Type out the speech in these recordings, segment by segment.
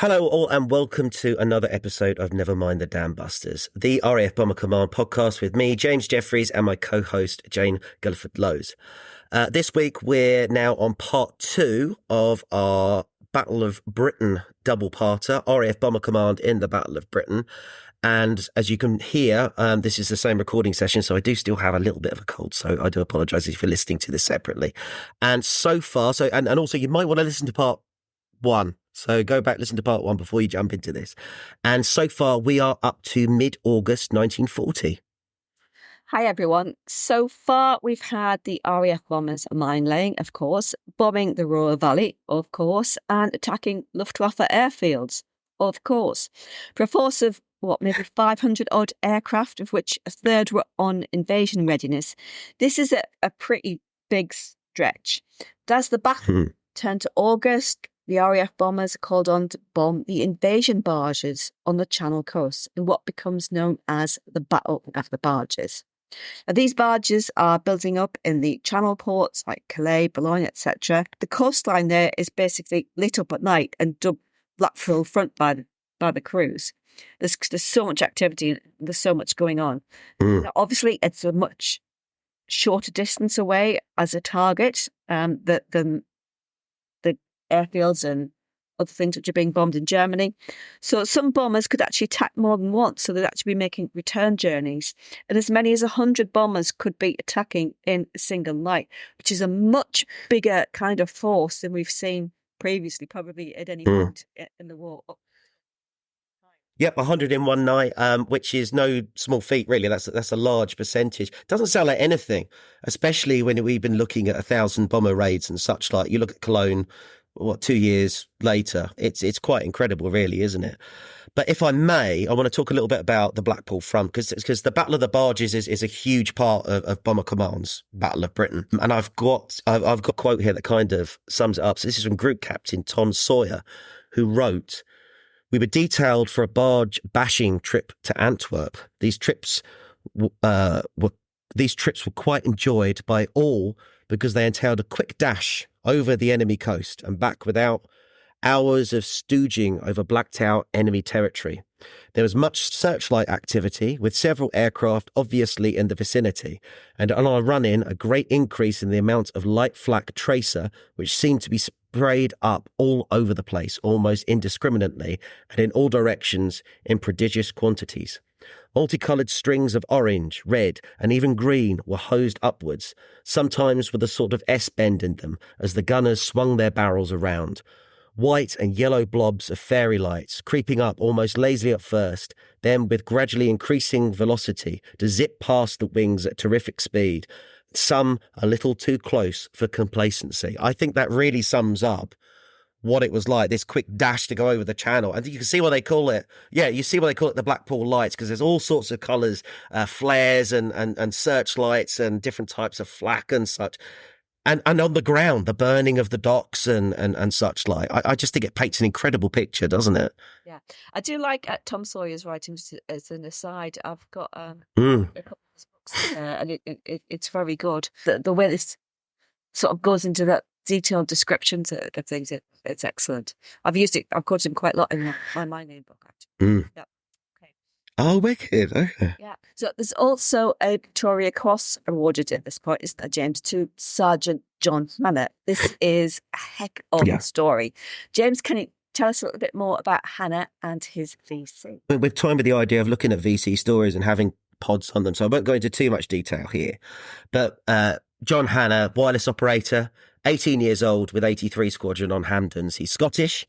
Hello all and welcome to another episode of Never Mind the Dam Busters, the RAF Bomber Command podcast with me, James Jeffries, and my co-host, Jane Gulliford-Lowes. This week we're now on part 2 of our Battle of Britain double-parter, RAF Bomber Command in the Battle of Britain. And as you can hear, this is the same recording session, so I do still have a little bit of a cold, so I do apologise if you're listening to this separately. And so far, and also you might want to listen to part 1. So go back, listen to part 1 before you jump into this. And so far, we are up to mid-August 1940. Hi, everyone. So far, we've had the RAF bombers mine laying, of course, bombing the Royal Valley, of course, and attacking Luftwaffe airfields, of course. For a force of, maybe 500-odd aircraft, of which a third were on invasion readiness, this is a pretty big stretch. But as the battle turned to August, the RAF bombers are called on to bomb the invasion barges on the Channel coast in what becomes known as the Battle of the Barges. Now, these barges are building up in the Channel ports like Calais, Boulogne, etc. The coastline there is basically lit up at night and dubbed Black Full Front by the crews. There's so much activity and there's so much going on. Now, obviously, it's a much shorter distance away as a target than the airfields and other things which are being bombed in Germany. So some bombers could actually attack more than once, so they'd actually be making return journeys. And as many as 100 bombers could be attacking in a single night, which is a much bigger kind of force than we've seen previously, probably at any point in the war. Yep, 100 in one night, which is no small feat, really. That's a large percentage. Doesn't sound like anything, especially when we've been looking at 1,000 bomber raids and such like. You look at Cologne, 2 years later, it's quite incredible, really, isn't it? But if I may, I want to talk a little bit about the Blackpool Front, because the Battle of the Barges is a huge part of Bomber Command's Battle of Britain. And I've got a quote here that kind of sums it up. So this is from Group Captain Tom Sawyer, who wrote, "We were detailed for a barge bashing trip to Antwerp. These trips were quite enjoyed by all because they entailed a quick dash over the enemy coast and back without hours of stooging over blacked out enemy territory. There was much searchlight activity with several aircraft obviously in the vicinity, and on our run-in a great increase in the amount of light flak tracer which seemed to be sprayed up all over the place almost indiscriminately and in all directions in prodigious quantities. Multicoloured strings of orange, red, and even green were hosed upwards, sometimes with a sort of S-bend in them as the gunners swung their barrels around. White and yellow blobs of fairy lights creeping up almost lazily at first, then with gradually increasing velocity to zip past the wings at terrific speed, some a little too close for complacency." I think that really sums up what it was like, this quick dash to go over the channel. And you can see why they call it, you see why they call it the Blackpool Lights, because there's all sorts of colours, flares and searchlights and different types of flak and such. And on the ground, the burning of the docks and such like. I just think it paints an incredible picture, doesn't it? Yeah. I do like Tom Sawyer's writings as an aside. I've got a couple of his books and it's very good. The way this sort of goes into that detailed descriptions of things, it's excellent. I've quoted him quite a lot in my name book, actually. Yeah. Okay. Oh, wicked. Okay. Yeah. So there's also a Victoria Cross awarded at this point, isn't there, James, to Sergeant John Hanna. This is a heck of a story. James, can you tell us a little bit more about Hanna and his VC? We've toyed with the idea of looking at VC stories and having pods on them, so I won't go into too much detail here. But John Hanna, wireless operator, 18 years old with 83 Squadron on Hampdens. He's Scottish.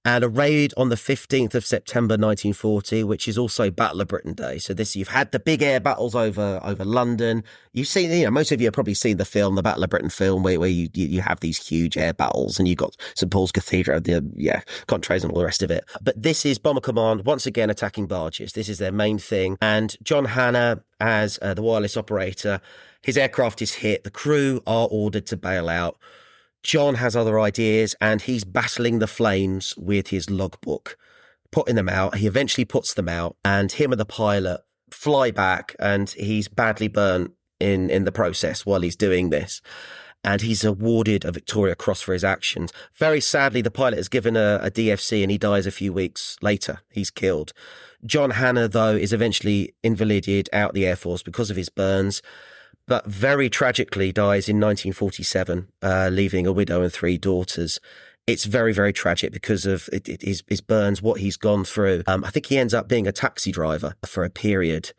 And a raid on the 15th of September 1940, which is also Battle of Britain Day. So you've had the big air battles over London. You've seen, most of you have probably seen the film, the Battle of Britain film, where you have these huge air battles and you've got St Paul's Cathedral, Contras and all the rest of it. But this is Bomber Command once again attacking barges. This is their main thing. And John Hanna, as the wireless operator, his aircraft is hit. The crew are ordered to bail out. John has other ideas and he's battling the flames with his logbook, putting them out. He eventually puts them out and him and the pilot fly back and he's badly burnt in the process while he's doing this. and he's awarded a Victoria Cross for his actions. Very sadly, the pilot is given a DFC and he dies a few weeks later. He's killed. John Hanna, though, is eventually invalided out the Air Force because of his burns, but very tragically dies in 1947, leaving a widow and 3 daughters. It's very, very tragic because of his burns, what he's gone through. I think he ends up being a taxi driver for a period.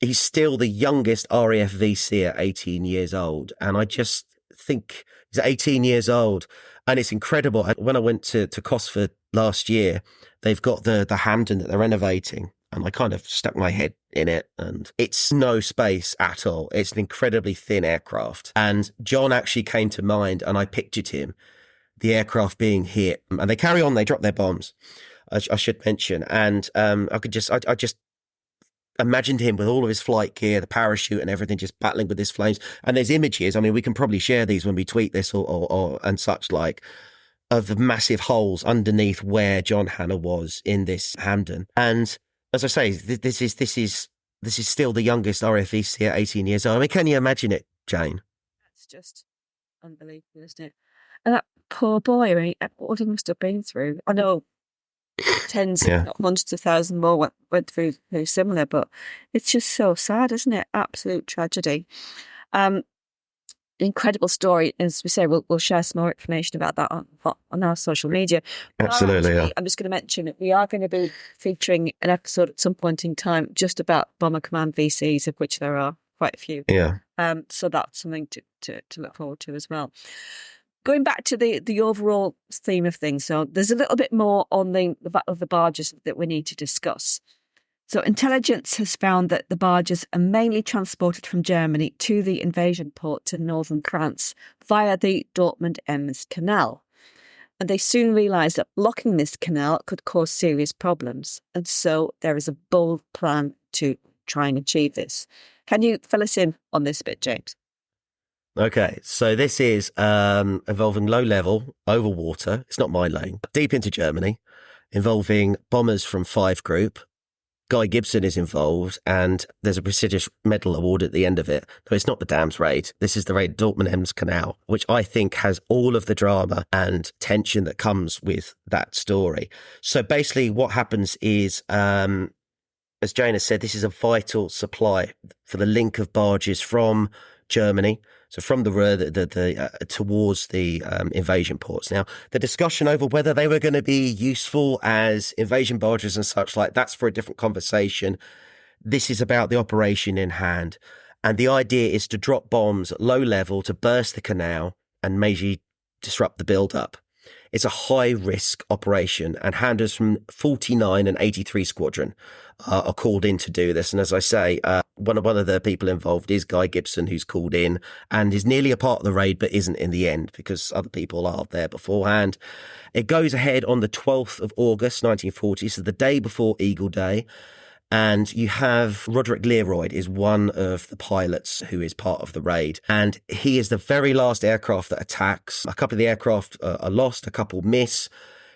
He's still the youngest RAF VC at 18 years old. And I just think he's 18 years old. And it's incredible. When I went to Cosford last year, they've got the Hampden that they're renovating. And I kind of stuck my head in it, and it's no space at all. It's an incredibly thin aircraft. And John actually came to mind, and I pictured him, the aircraft being hit. And they carry on, they drop their bombs, I should mention. And I just imagined him with all of his flight gear, the parachute and everything, just battling with his flames. And there's images, I mean, we can probably share these when we tweet this or and such like, of the massive holes underneath where John Hanna was in this Hampden. And as I say, this is still the youngest RFVC at 18 years old. I mean, can you imagine it, Jane? That's just unbelievable, isn't it? And that poor boy, I mean, what he must have been through. I know tens, not hundreds of thousands more went through similar, but it's just so sad, isn't it? Absolute tragedy. Incredible story. As we say, we'll share some more information about that on our social media. Absolutely, yeah. I'm just going to mention that we are going to be featuring an episode at some point in time just about Bomber Command VCs, of which there are quite a few. Yeah. So that's something to look forward to as well. Going back to the overall theme of things, so there's a little bit more on the Battle of the Barges that we need to discuss. So intelligence has found that the barges are mainly transported from Germany to the invasion port in northern France via the Dortmund-Ems Canal. And they soon realised that blocking this canal could cause serious problems. And so there is a bold plan to try and achieve this. Can you fill us in on this bit, James? Okay, so this is involving low level, over water, it's not my lane, deep into Germany, involving bombers from 5 Group. Guy Gibson is involved, and there's a prestigious medal award at the end of it. No, it's not the Dams raid. This is the raid Dortmund-Ems Canal, which I think has all of the drama and tension that comes with that story. So basically what happens is, as Jane has said, this is a vital supply for the link of barges from Germany, so from the Ruhr towards the invasion ports. Now, the discussion over whether they were going to be useful as invasion barges and such like, that's for a different conversation. This is about the operation in hand. And the idea is to drop bombs at low level to burst the canal and maybe disrupt the build-up. It's a high-risk operation, and handlers from 49 and 83 Squadron are called in to do this. And as I say, one of the people involved is Guy Gibson, who's called in and is nearly a part of the raid, but isn't in the end because other people are there beforehand. It goes ahead on the 12th of August, 1940, so the day before Eagle Day. And you have Roderick Leroyd is one of the pilots who is part of the raid. And he is the very last aircraft that attacks. A couple of the aircraft are lost, a couple miss.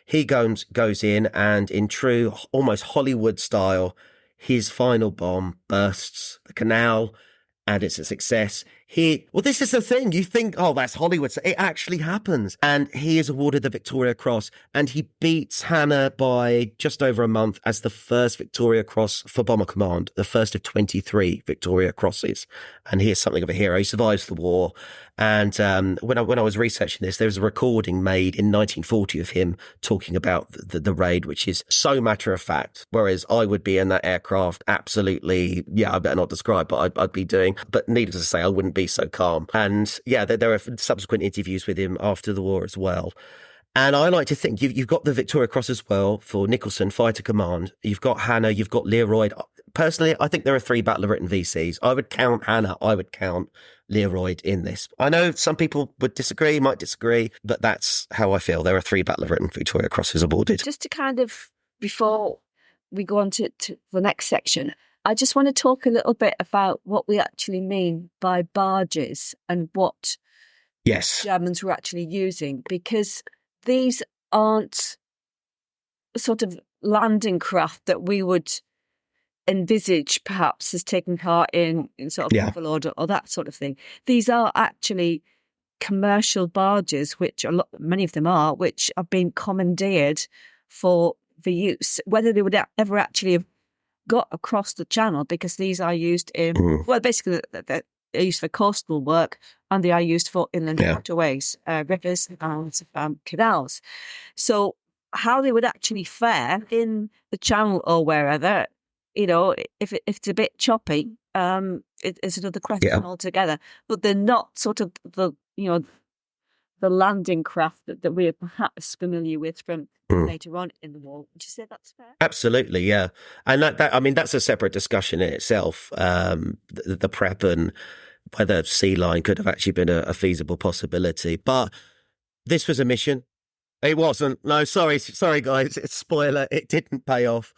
He goes in, and in true, almost Hollywood style, his final bomb bursts the canal, and it's a success. This is the thing. You think, oh, that's Hollywood. So it actually happens. And he is awarded the Victoria Cross, and he beats Hanna by just over a month as the first Victoria Cross for Bomber Command, the first of 23 Victoria Crosses. And he is something of a hero. He survives the war. And when I was researching this, there was a recording made in 1940 of him talking about the raid, which is so matter of fact. Whereas I would be in that aircraft absolutely, I better not describe, but I'd be doing. But needless to say, I wouldn't be so calm. And there are subsequent interviews with him after the war as well. And I like to think you've got the Victoria Cross as well for Nicholson, Fighter Command. You've got Hanna, you've got Leroyd. Personally, I think there are 3 battle-written VCs. I would count Hanna, I would count Leroyd in this. I know some people might disagree, but that's how I feel. There are 3 battle-written Victoria Crosses awarded. Just to kind of, before we go on to the next section, I just want to talk a little bit about what we actually mean by barges and what Germans were actually using, because these aren't sort of landing craft that we would envisage perhaps as taking part in sort of overload or that sort of thing. These are actually commercial barges, which many of them are, which are being commandeered for use, whether they would ever actually have got across the channel, because these are used in, well, basically they're used for coastal work, and they are used for inland waterways, rivers and canals. So how they would actually fare in the channel or wherever, if it's a bit choppy, it's another question altogether. But they're not sort of the landing craft that we are perhaps familiar with from later on in the war. Would you say that's fair? Absolutely, yeah. And that's a separate discussion in itself. The prep and whether sea line could have actually been a feasible possibility. But this was a mission. It wasn't. No, sorry, guys. It's spoiler. It didn't pay off.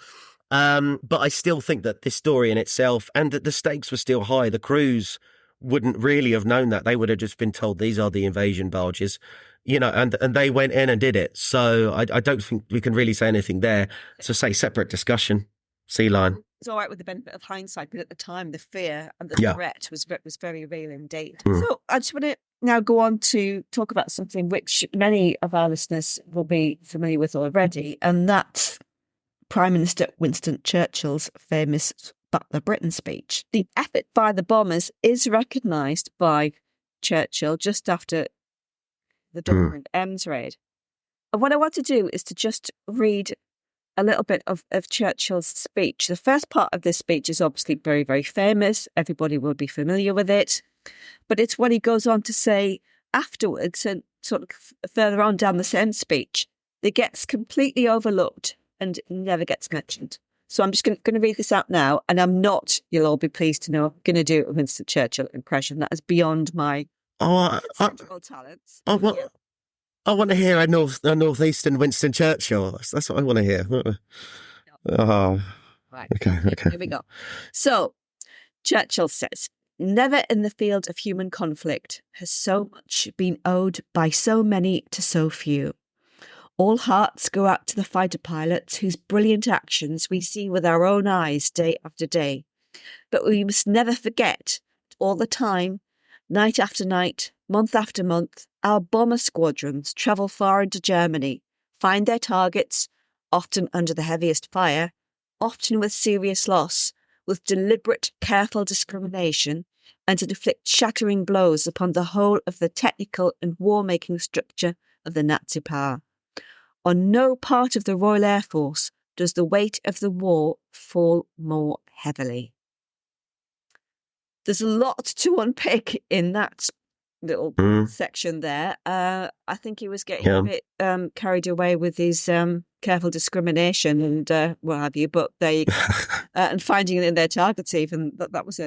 But I still think that this story in itself, and that the stakes were still high. The crews wouldn't really have known that. They would have just been told these are the invasion barges, and they went in and did it. So I don't think we can really say anything there. So say separate discussion, sea line. It's all right with the benefit of hindsight, but at the time, the fear and the threat was very real indeed. So I just want to now go on to talk about something which many of our listeners will be familiar with already, and that's Prime Minister Winston Churchill's famous Battle of Britain speech. The effort by the bombers is recognised by Churchill just after the Dortmund-Ems raid. And what I want to do is to just read a little bit of Churchill's speech. The first part of this speech is obviously very, very famous. Everybody will be familiar with it. But it's what he goes on to say afterwards, and sort of further on down the same speech, that gets completely overlooked and never gets mentioned. So I'm just going to read this out now, and I'm not, you'll all be pleased to know, going to do a Winston Churchill impression. That is beyond my talents. I want to hear a northeastern Winston Churchill. That's what I want to hear. Oh, right. Okay. Here we go. So Churchill says, "Never in the field of human conflict has so much been owed by so many to so few. All hearts go out to the fighter pilots whose brilliant actions we see with our own eyes day after day. But we must never forget, all the time, night after night, month after month, our bomber squadrons travel far into Germany, find their targets, often under the heaviest fire, often with serious loss, with deliberate, careful discrimination, and to inflict shattering blows upon the whole of the technical and war-making structure of the Nazi power. On no part of the Royal Air Force does the weight of the war fall more heavily." There's a lot to unpick in that little section there. I think he was getting a bit carried away with his careful discrimination and what have you, but there you go. And finding it in their targets even, that was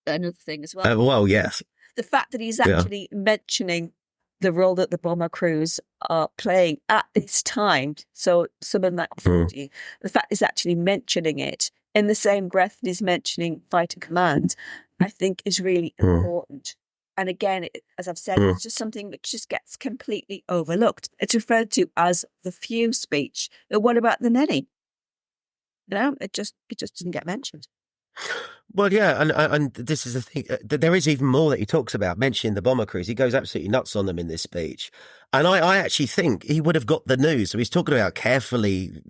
another thing as well. Well, yes. The fact that he's actually mentioning the role that the bomber crews are playing at this time, so summer 1940, the fact he's actually mentioning it in the same breath that he's mentioning fighter command, I think is really important. And again, as I've said, it's just something that just gets completely overlooked. It's referred to as the few speech. But what about the many? It just didn't get mentioned. Well, yeah, and this is the thing. There is even more that he talks about, mentioning the bomber crews. He goes absolutely nuts on them in this speech. And I actually think he would have got the news. So he's talking about carefully,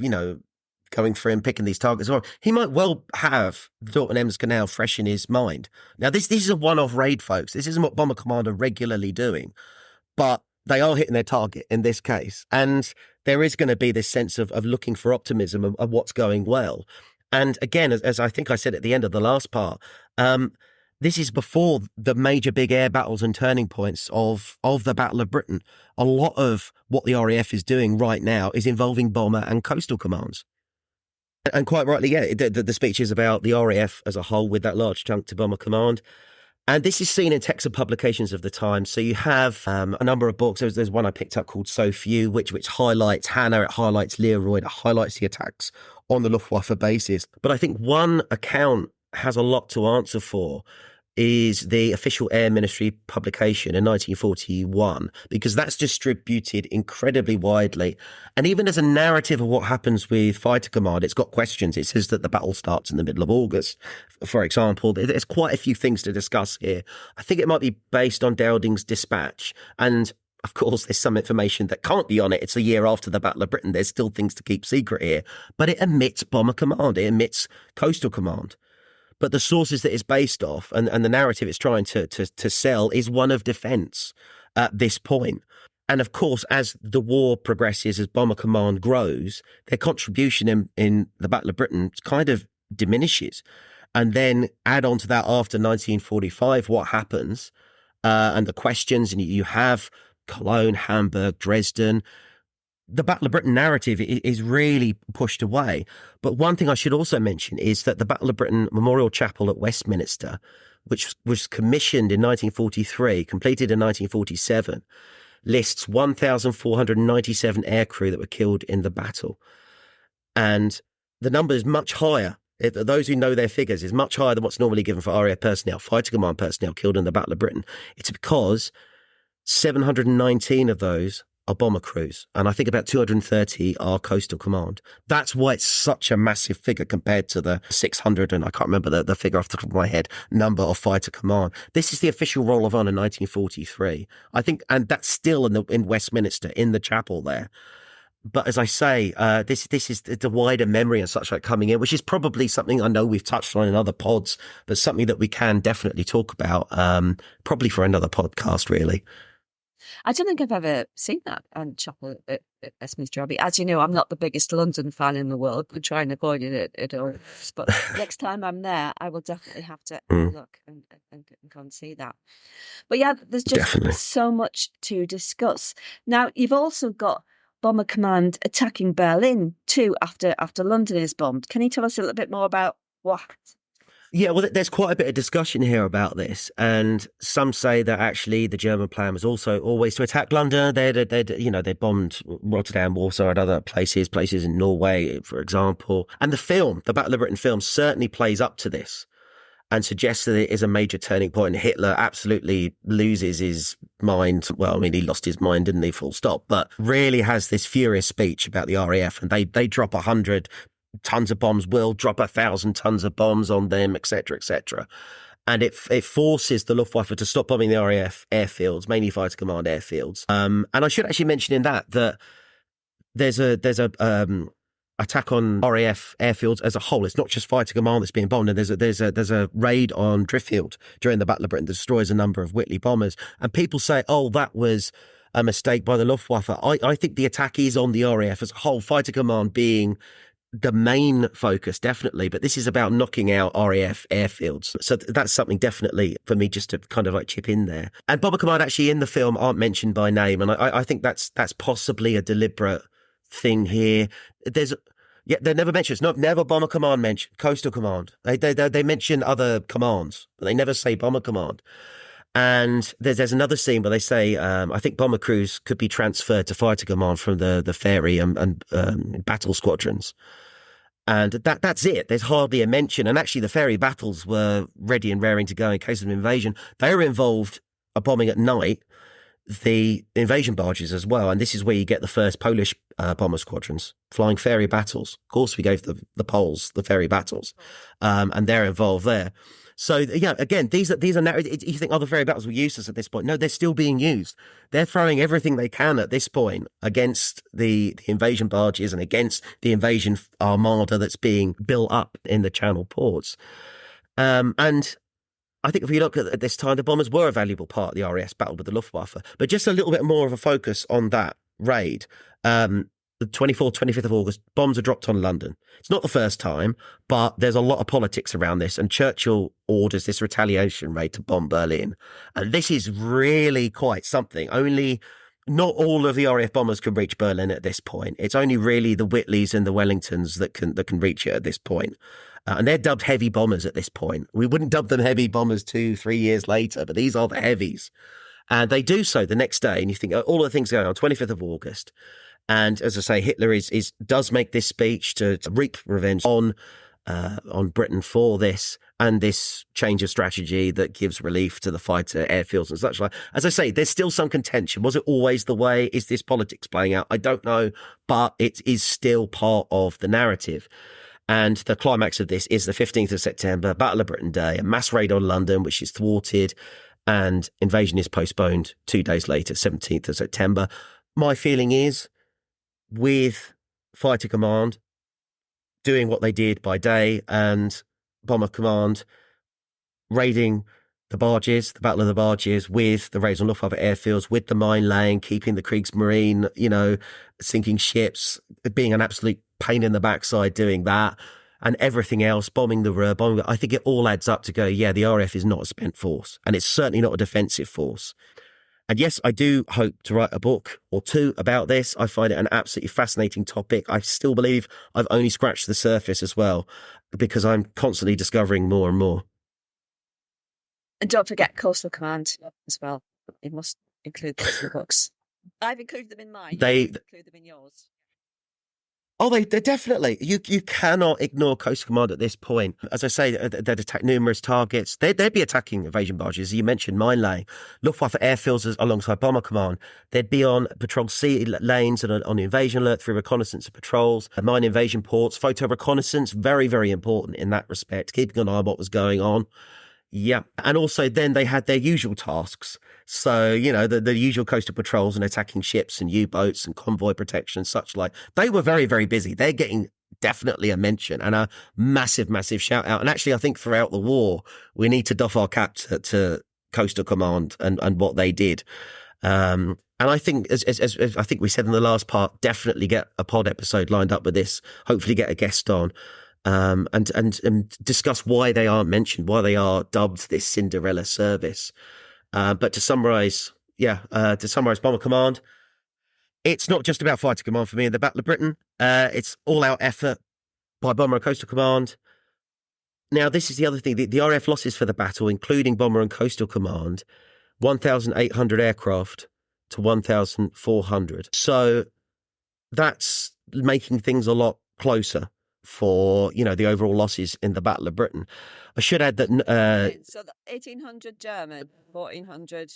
going through and picking these targets. He might well have the Dortmund-Ems Canal fresh in his mind. Now, this is a one-off raid, folks. This isn't what Bomber Command are regularly doing. But they are hitting their target in this case. And there is going to be this sense of looking for optimism of what's going well. And again, as I think I said at the end of the last part, this is before the major big air battles and turning points of the Battle of Britain. A lot of what the RAF is doing right now is involving bomber and coastal commands. And quite rightly, the speech is about the RAF as a whole with that large chunk to Bomber Command. And this is seen in texts and publications of the time. So you have a number of books. There's one I picked up called So Few, which highlights Hanna, it highlights Leroy, it highlights the attacks on the Luftwaffe bases. But I think one account has a lot to answer for is the official Air Ministry publication in 1941, because that's distributed incredibly widely. And even as a narrative of what happens with Fighter Command, it's got questions. It says that the battle starts in the middle of August, for example. There's quite a few things to discuss here. I think it might be based on Dowding's dispatch. And of course, there's some information that can't be on it. It's a year after the Battle of Britain. There's still things to keep secret here. But it omits Bomber Command. It omits Coastal Command. But the sources that it's based off and the narrative it's trying to sell is one of defence at this point. And of course, as the war progresses, as Bomber Command grows, their contribution in the Battle of Britain kind of diminishes. And then add on to that after 1945, what happens and the questions, and you have Cologne, Hamburg, Dresden. The Battle of Britain narrative is really pushed away. But one thing I should also mention is that the Battle of Britain Memorial Chapel at Westminster, which was commissioned in 1943, completed in 1947, lists 1,497 aircrew that were killed in the battle. And the number is much higher. Those who know their figures is much higher than what's normally given for RAF personnel, Fighter Command personnel killed in the Battle of Britain. It's because 719 of those are bomber crews, and I think about 230 are Coastal Command. That's why it's such a massive figure compared to the 600, and I can't remember the figure off the top of my head, number of Fighter Command. This is the official Roll of Honour in 1943, I think, and that's still in Westminster, in the chapel there. But as I say, this is the wider memory and such like coming in, which is probably something I know we've touched on in other pods, but something that we can definitely talk about, probably for another podcast, really. I don't think I've ever seen that chapel at Westminster Abbey. As you know, I'm not the biggest London fan in the world. We try and avoid it at all. But next time I'm there, I will definitely have to look and go and see that. But yeah, there's just so much to discuss. Now, you've also got Bomber Command attacking Berlin too after London is bombed. Can you tell us a little bit more about what? Yeah, well, there's quite a bit of discussion here about this, and some say that actually the German plan was also always to attack London. They bombed Rotterdam, Warsaw, and other places in Norway, for example. And the Battle of Britain film, certainly plays up to this and suggests that it is a major turning point. Hitler absolutely loses his mind. Well, I mean, he lost his mind, didn't he? Full stop. But really has this furious speech about the RAF, and they drop 100 tons of bombs, will drop 1,000 tons of bombs on them, etc., etc. And it forces the Luftwaffe to stop bombing the RAF airfields, mainly Fighter Command airfields. And I should actually mention in that there's a attack on RAF airfields as a whole. It's not just Fighter Command that's being bombed. And there's a raid on Driffield during the Battle of Britain that destroys a number of Whitley bombers. And people say, oh, that was a mistake by the Luftwaffe. I think the attack is on the RAF as a whole, Fighter Command being the main focus, definitely, but this is about knocking out RAF airfields. So that's something definitely for me just to kind of like chip in there. And Bomber Command actually in the film aren't mentioned by name, and I think that's possibly a deliberate thing here. They're never mentioned. It's never Bomber Command mentioned. Coastal Command. They mention other commands, but they never say Bomber Command. And there's another scene where they say, I think bomber crews could be transferred to Fighter Command from the ferry and battle squadrons. And that's it. There's hardly a mention. And actually, the ferry battles were ready and raring to go in case of an invasion. They were involved a bombing at night, the invasion barges as well. And this is where you get the first Polish bomber squadrons flying ferry battles. Of course, we gave the Poles the ferry battles, and they're involved there. So, yeah, again, these are you think other ferry battles were useless at this point? No, they're still being used. They're throwing everything they can at this point against the invasion barges and against the invasion armada that's being built up in the Channel ports. And I think if we look at this time, the bombers were a valuable part of the RAF battle with the Luftwaffe. But just a little bit more of a focus on that raid. The 24th, 25th of August, bombs are dropped on London. It's not the first time, but there's a lot of politics around this. And Churchill orders this retaliation raid to bomb Berlin. And this is really quite something. Not all of the RAF bombers can reach Berlin at this point. It's only really the Whitleys and the Wellingtons that can reach it at this point. And they're dubbed heavy bombers at this point. We wouldn't dub them heavy bombers 2-3 years later, but these are the heavies. And they do so the next day. And you think, all the things going on, 25th of August. And as I say, Hitler does make this speech to wreak revenge on Britain for this. and this change of strategy that gives relief to the fighter airfields and such like. As I say, there's still some contention. Was it always the way? Is this politics playing out? I don't know, but it is still part of the narrative. And the climax of this is the 15th of September, Battle of Britain Day, a mass raid on London, which is thwarted, and invasion is postponed 2 days later, 17th of September. My feeling is, with Fighter Command doing what they did by day and Bomber Command raiding the barges, the Battle of the Barges, with the raids on Luftwaffe airfields, with the mine laying, keeping the Kriegsmarine, sinking ships, being an absolute pain in the backside doing that, and everything else, bombing the Ruhr, I think it all adds up to go, yeah, the RAF is not a spent force, and it's certainly not a defensive force. And yes, I do hope to write a book or two about this. I find it an absolutely fascinating topic. I still believe I've only scratched the surface as well, because I'm constantly discovering more and more. And don't forget Coastal Command as well. You must include those in the books. I've included them in mine. They include them in yours. Oh, they definitely. You cannot ignore Coastal Command at this point. As I say, they'd attack numerous targets. They'd be attacking invasion barges. You mentioned mine laying. Luftwaffe airfields alongside Bomber Command. They'd be on patrol sea lanes and on invasion alert through reconnaissance and patrols. Mine invasion ports, photo reconnaissance, very, very important in that respect. Keeping an eye on what was going on. Yeah. And also then they had their usual tasks. So, the usual coastal patrols and attacking ships and U-boats and convoy protection and such like. They were very, very busy. They're getting definitely a mention and a massive, massive shout out. And actually, I think throughout the war, we need to doff our cap to Coastal Command and what they did. And I think, as I think we said in the last part, definitely get a pod episode lined up with this. Hopefully get a guest on. And discuss why they aren't mentioned, why they are dubbed this Cinderella service. But to summarise Bomber Command, it's not just about Fighter Command for me in the Battle of Britain. It's all-out effort by Bomber and Coastal Command. Now, this is the other thing. The RAF losses for the battle, including Bomber and Coastal Command, 1,800 aircraft to 1,400. So that's making things a lot closer for, the overall losses in the Battle of Britain. I should add that... so the 1,800 German, 1,400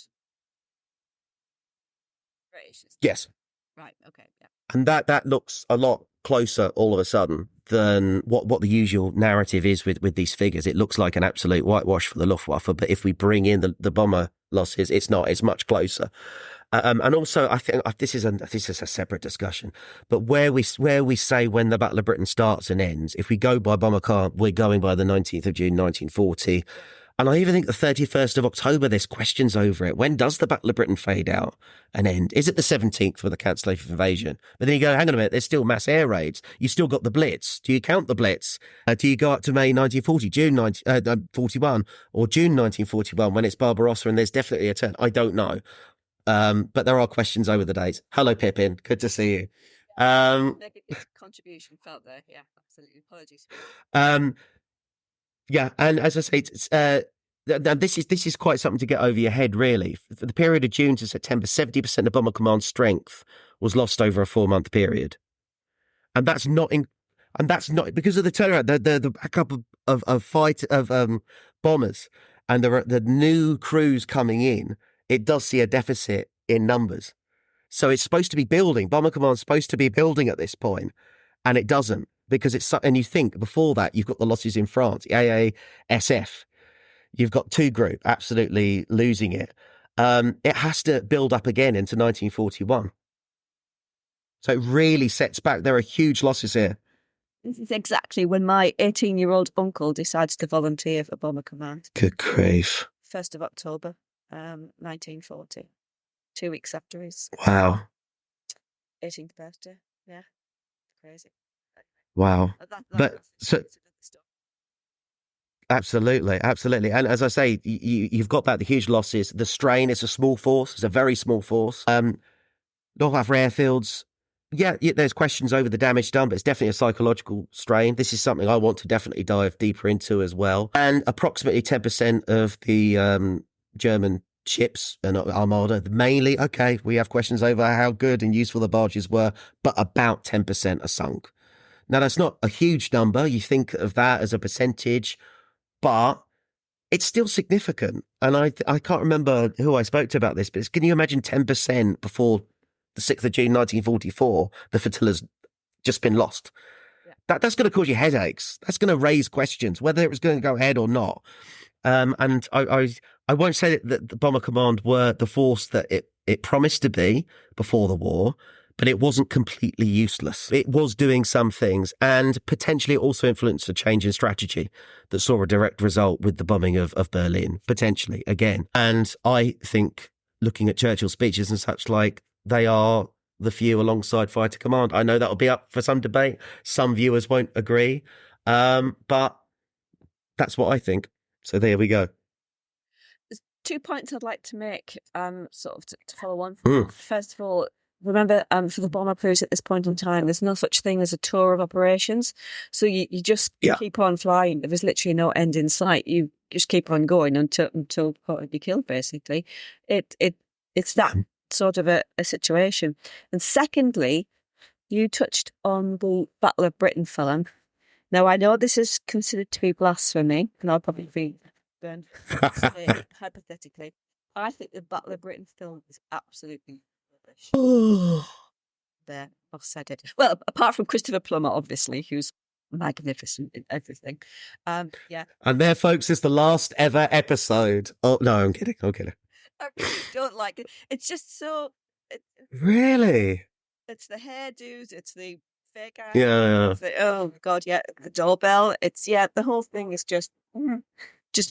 British. Yes. Right, okay, yeah. And that looks a lot closer all of a sudden than what the usual narrative is with these figures. It looks like an absolute whitewash for the Luftwaffe, but if we bring in the bomber losses, it's not. It's much closer. And also, I think this is a separate discussion. But where we say when the Battle of Britain starts and ends, if we go by bomber car, we're going by the 19th of June 1940. And I even think the 31st of October, there's questions over it. When does the Battle of Britain fade out and end? Is it the 17th for the cancellation of invasion? But then you go, hang on a minute, there's still mass air raids. You've still got the Blitz. Do you count the Blitz? Do you go up to May 1940, June 1941, or June 1941 when it's Barbarossa and there's definitely a turn? I don't know. But there are questions over the dates. Hello, Pippin. Good to see you. Negative contribution felt there. Yeah, absolutely. Apologies. Yeah, and as I say, this is quite something to get over your head, really. For the period of June to September, 70% of Bomber Command strength was lost over a 4-month period, and that's not because of the turnaround. The backup of bombers and the new crews coming in. It does see a deficit in numbers, so it's supposed to be building. Bomber Command's supposed to be building at this point, and it doesn't. Because and you think before that, you've got the losses in France, AASF. You've got 2 Group absolutely losing it. It has to build up again into 1941. So it really sets back. There are huge losses here. This is exactly when my 18-year-old uncle decides to volunteer for Bomber Command. Good grief. 1st of October, 1940. 2 weeks after his 18th birthday. Yeah, crazy. Wow. Absolutely. And as I say, you've got the huge losses. The strain, it's a small force. It's a very small force. Luftwaffe airfields. Yeah, there's questions over the damage done, but it's definitely a psychological strain. This is something I want to definitely dive deeper into as well. And approximately 10% of the German ships and armada, mainly, okay, we have questions over how good and useful the barges were, but about 10% are sunk. Now, that's not a huge number. You think of that as a percentage, but it's still significant. And I can't remember who I spoke to about this, but can you imagine 10% before the 6th of June 1944, the flotilla's just been lost? Yeah. That's going to cause you headaches. That's going to raise questions, whether it was going to go ahead or not. And I won't say that the Bomber Command were the force that it promised to be before the war, but it wasn't completely useless. It was doing some things, and potentially it also influenced a change in strategy that saw a direct result with the bombing of Berlin, potentially, again. And I think, looking at Churchill's speeches and such, like, they are the few alongside Fighter Command. I know that'll be up for some debate. Some viewers won't agree, but that's what I think. So there we go. There's 2 points I'd like to make, sort of to follow on from that. First of all, remember, for the bomber crews at this point in time, there's no such thing as a tour of operations. So you just keep on flying. There's literally no end in sight. You just keep on going until you're killed, basically. It's that sort of a situation. And secondly, you touched on the Battle of Britain film. Now, I know this is considered to be blasphemy, and I'll probably be burned hypothetically. I think the Battle of Britain film is absolutely rubbish. There, I've said it. Well, apart from Christopher Plummer, obviously, who's magnificent in everything. Yeah. And there, folks, is the last ever episode. Oh, no, I'm kidding. I really don't like it. It's just so... Really? It's the hairdos, it's the fake eyes. Yeah. Oh, God, yeah. The doorbell. The whole thing is just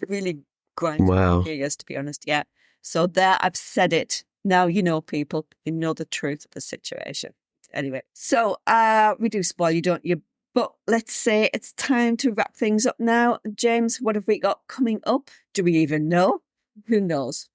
really grinding. Wow. Gears, to be honest, yeah. So there, I've said it. Now you know, people. You know the truth of the situation. Anyway, so we do spoil you, don't you? But let's say it's time to wrap things up now. James, what have we got coming up? Do we even know? Who knows?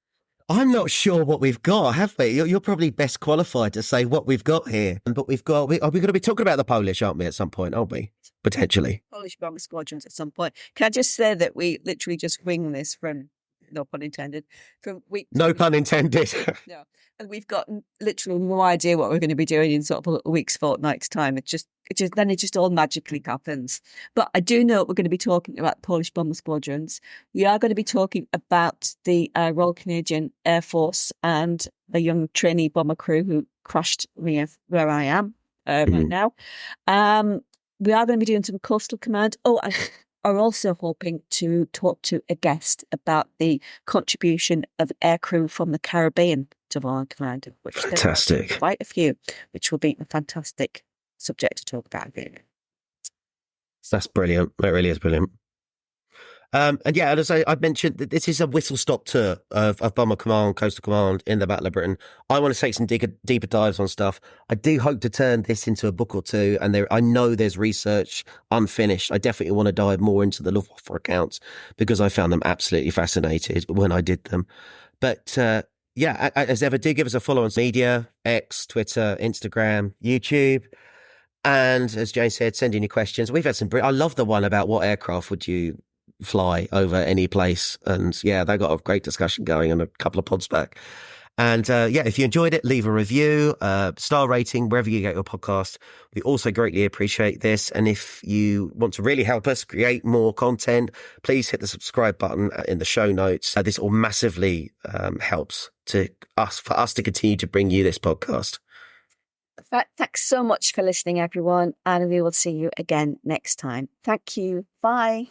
I'm not sure what we've got, have we? You're probably best qualified to say what we've got here. But are we going to be talking about the Polish, aren't we, at some point, aren't we? Potentially. Polish bomber squadrons at some point. Can I just say that we literally just wing this from, no pun intended, from week to No week. pun intended. No. And we've got literally no idea what we're going to be doing in sort of a week's, fortnight's time. It just all magically happens. But I do know we're going to be talking about Polish bomber squadrons. We are going to be talking about the Royal Canadian Air Force and the young trainee bomber crew who crashed me where I am right now. We are going to be doing some coastal command. Oh, and are also hoping to talk to a guest about the contribution of aircrew from the Caribbean to Royal Command, which fantastic. There are quite a few, which will be a fantastic subject to talk about. That's brilliant. That really is brilliant. And yeah, as I mentioned, this is a whistle-stop tour of Bomber Command, Coastal Command in the Battle of Britain. I want to take some deeper dives on stuff. I do hope to turn this into a book or two, and I know there's research unfinished. I definitely want to dive more into the Luftwaffe accounts because I found them absolutely fascinated when I did them. But yeah, as ever, do give us a follow on media, X, Twitter, Instagram, YouTube. And as Jane said, send in your questions. We've had some... I love the one about what aircraft would you fly over any place, and yeah, they got a great discussion going on a couple of pods back. And yeah, if you enjoyed it, leave a review, star rating wherever you get your podcast. We also greatly appreciate this. And if you want to really help us create more content, please hit the subscribe button in the show notes. This all massively helps for us to continue to bring you this podcast. Thanks so much for listening, everyone, and we will see you again next time. Thank you. Bye.